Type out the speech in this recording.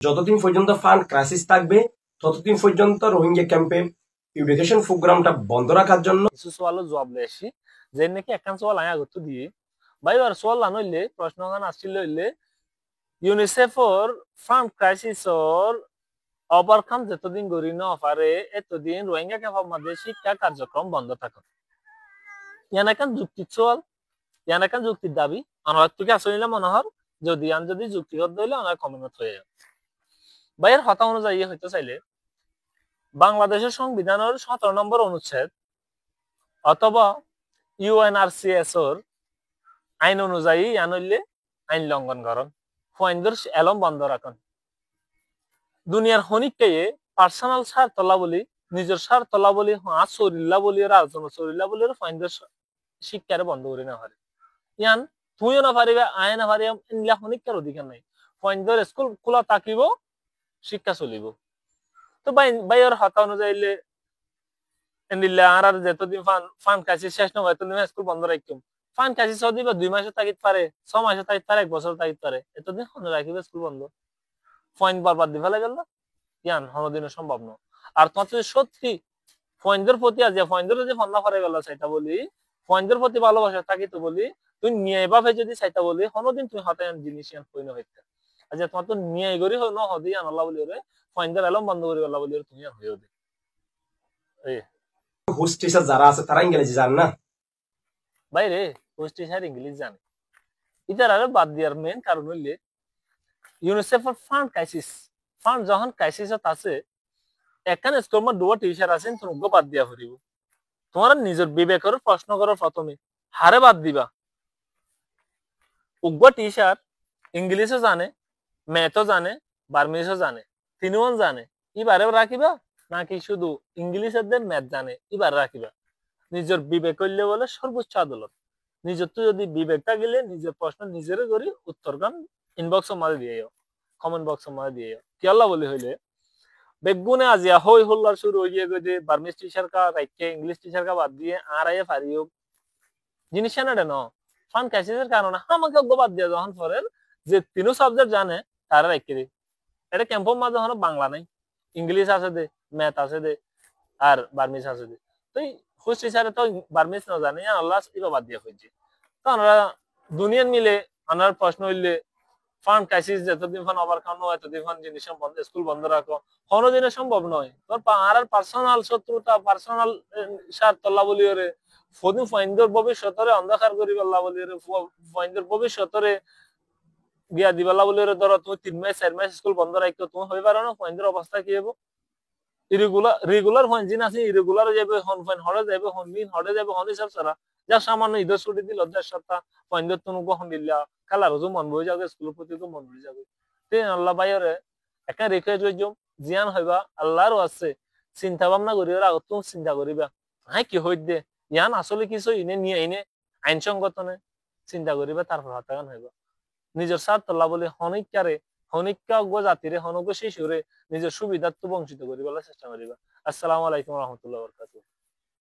যতদিন পর্যন্ত fund crisis থাকবে ততদিন পর্যন্ত রোহিঙ্গা ক্যাম্পে এডুকেশন প্রোগ্রামটা বন্ধ রাখার জন্য কিছু সওয়ালের জবাব লেছি যে নাকি একখান সওয়াল আয়া গত দিয়ে ভাই আর সওয়াল আন হইলে প্রশ্ন গান আসছিল হইলে ইউনিসেফর ফান্ড ক্রাইসিসর ওভারকাম যতদিন গড়ি ন পারে এতদিন রোহিঙ্গা ক্যাম্প মধ্যে শিক্ষা কার্যক্রম বন্ধ থাকে ইয়ান একান যুক্তির সওয়াল ইয়ান একান যুক্তির দাবি অনার থেকে আসলে মনে হয় যদি যুক্তিগত হইলে অনার কমেন্ট হয়ে যাবে ভাইয়ের হতা অনুযায়ী হইতে চাইলে বাংলাদেশের সংবিধানের 17 নম্বর অনুচ্ছেদ অথবা ইউএনআরসিএস এর আইন অনুযায়ী আনলে আইন লঙ্ঘন করন ফাইন্ডার এলম বন্ধ রাখুন দুনিয়ার হনিককে পার্সোনাল সার তলা বলি নিজের সার তলা বলি হাত সরিল্লা বলি রাজনা সরিল্লা বলি ফাইন্ডার শিক্ষারে বন্ধ করে না পারে ইয়ান তুইও না পারিবে আয় না পারিবে ইনলা হনিকার অধিকার নাই ফাইন্ডার স্কুল খোলা থাকিব শিক্ষা চলিব তো বাইয়ের হতা অনুযায়ী এনিলে আর যতদিন ফান কাছে শেষ না এতদিন স্কুল বন্ধ রাখতাম ফান কাছে 6 বা 2 মাসে থাকিতে পারে 6 মাসে থাকিতে পারে 1 বছর থাকিতে পারে এতদিন কোন রাখিবে স্কুল বন্ধ পয়েন্ট বরবাদ দি ফেলে গেল ইয়ান কোনদিনও সম্ভব না আর তোমার যদি সত্যি পয়েন্টের প্রতি আজ পয়েন্টের যে ফন্না করে গেল সেটা বলি পয়েন্টের প্রতি ভালোবাসা থাকি তো বলি তুই নিয়ে এভাবে যদি চাইতা বলি কোনদিন তুই হাতে জিনিস ইয়ান কইনো হইতে আজ তোমার তো নিয়ে গরি হয় না হদি আন আল্লাহ বলি রে পয়েন্টের এলম বন্ধ করে গেল বলি তুমি আর হইও দে এই হোস্ট টিচার যারা আছে তারা ইংরেজি জানে না বাইরে হোস্ট টিচার ইংলিশ জানে ইতার আরে বাদ দিয়ার মেন কারণ হইলে ইউনিসেফের ফান্ড ক্রাইসিস ফান্ড যখন ক্রাইসিসত আছে এখানে স্কুল দুটো টিচার আছেন তোমাকে বাদ দিয়া ফুরিব তোমার নিজের বিবেকের প্রশ্ন করো প্রথমে হারে বাদ দিবা উগ্র টিচার ইংলিশও জানে ম্যাথও জানে বার্মিজও জানে তিনজন জানে এবারে রাখিবা নাকি শুধু ইংলিশের দেন ম্যাথ জানে এবার রাখিবা নিজের বিবেক করলে বলে সর্বোচ্চ আদালত নিজের তো যদি বিবেকটা গেলে নিজের প্রশ্ন নিজের করি উত্তর গান ইনবক্সের মাঝে দিয়ে কমেন্ট বক্সের মাঝে দিয়ে কি আল্লাহ বলি হইলে বেগুনে আজিয়া হই হল্লার শুরু হয়ে গিয়ে যে বার্মিজ টিচার কা রাইকে ইংলিশ টিচার কা বাদ দিয়ে আর আইয়ে পারিও জিনিস না ন ফান ক্রাইসিসের কারণে আমাকে বাদ দিয়ে যখন পরের যে তিনও সাবজেক্ট জানে তারা রাইকে দি এটা ক্যাম্পের মাঝে হলো বাংলা নাই ইংলিশ আছে দে ম্যাথ আছে দে আর বার্মিজ আছে দে তো হোস্ট টিচারে তো বার্মিজ না জানে আল্লাহ ইবা বাদ দিয়ে হইছে তো আমরা দুনিয়ার মিলে আনার প্রশ্ন হইলে ফান্ড ক্রাইসিস যতদিন ফান ওভারকাম হয় ততদিন ফান জিনিস বন্ধ স্কুল বন্ধ রাখো কোনোদিনও সম্ভব নয় তোর আর পার্সোনাল শত্রুতা পার্সোনাল স্বার্থ আল্লাহ বলি রে ফদিন ফাইন্ডর ভবিষ্যতরে অন্ধকার করি আল্লাহ বলি রে ফাইন্ডর ভবিষ্যতরে গিয়া দিবাল্লা বলি রে ধরো তুমি 3 মাস 4 মাস স্কুল বন্ধ রাখতো তুমি হই পারো না ফাইন্ডর অবস্থা কি হবো রেগুলার ফাইন জিন আছে ইরেগুলার যাবে হন ফাইন হড়ে যাবে হন মিন হড়ে যাবে হন হিসাব ছাড়া যা সামান্য ঈদের ছুটি দিল 10 সপ্তাহ ফাইন্ডর তুমি গহন দিলা কালার রোজ মন বই যাবে স্কুলের প্রতি তো মন বই যাবে তে আল্লাহ বাইরে একা রেখে যাইম জিয়ান হইবা আল্লাহরও আছে চিন্তা ভাবনা করিবার আগত তুমি চিন্তা করিবা হ্যাঁ কি হই দে ইয়ান আসলে কিছু ইনে নিয়ে ইনে আইনসঙ্গত নে চিন্তা করিবা তারপর হতাগান হইবা নিজের স্বার্থ আল্লাহ বলে হনিকা জাতিরে হনক শিশুরে নিজের সুবিধার্থ বঞ্চিত করিবার চেষ্টা করিবা। আসসালামু আলাইকুম রহমতুল্লাহ বরকাতুহু।